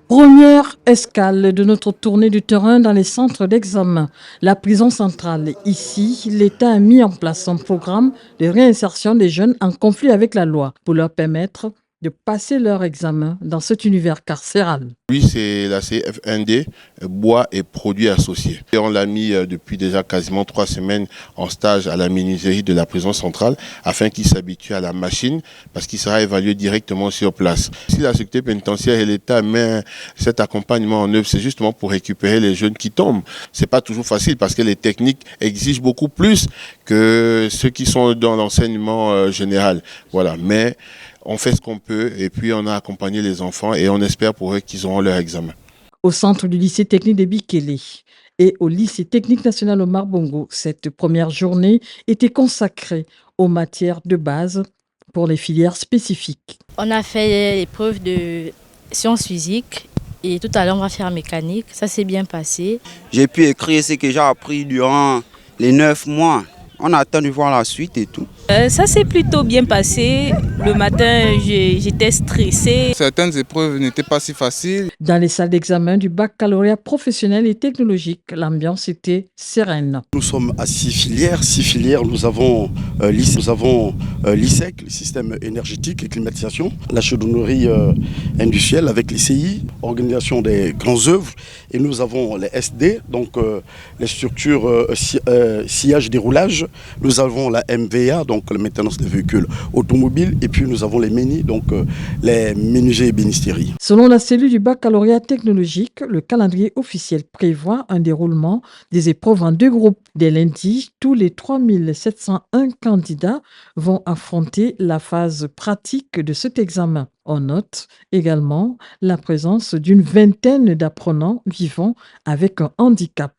Première escale de notre tournée du terrain dans les centres d'examen, la prison centrale. Ici, l'État a mis en place un programme de réinsertion des jeunes en conflit avec la loi pour leur permettre de passer leur examen dans cet univers carcéral. Lui, c'est la CFND, bois et produits associés. Et on l'a mis depuis déjà quasiment 3 semaines en stage à la menuiserie de la prison centrale afin qu'il s'habitue à la machine parce qu'il sera évalué directement sur place. Si la sécurité pénitentiaire et l'État met cet accompagnement en œuvre, c'est justement pour récupérer les jeunes qui tombent. C'est pas toujours facile parce que les techniques exigent beaucoup plus que ceux qui sont dans l'enseignement général. Voilà, mais on fait ce qu'on peut et puis on a accompagné les enfants et on espère pour eux qu'ils auront leur examen. Au centre du lycée technique de Bikele et au lycée technique national Omar Bongo, cette première journée était consacrée aux matières de base pour les filières spécifiques. On a fait l'épreuve de sciences physiques et tout à l'heure on va faire mécanique. Ça s'est bien passé. J'ai pu écrire ce que j'ai appris durant les 9 mois. On attend de voir la suite et tout. Ça s'est plutôt bien passé. Le matin, j'étais stressée. Certaines épreuves n'étaient pas si faciles. Dans les salles d'examen du baccalauréat professionnel et technologique, l'ambiance était sereine. Nous sommes à 6 filières. 6 filières, nous avons l'ISEC, le système énergétique et climatisation, la chaudronnerie industrielle avec les CI, organisation des grandes œuvres, et nous avons les SD, donc les structures sillage déroulage. Nous avons la MVA, donc la maintenance des véhicules automobiles, et puis nous avons les MENI, donc les menuisiers et bénisteries. Selon la cellule du baccalauréat technologique, le calendrier officiel prévoit un déroulement des épreuves en 2 groupes. Dès lundi, tous les 3701 candidats vont affronter la phase pratique de cet examen. On note également la présence d'une vingtaine d'apprenants vivant avec un handicap.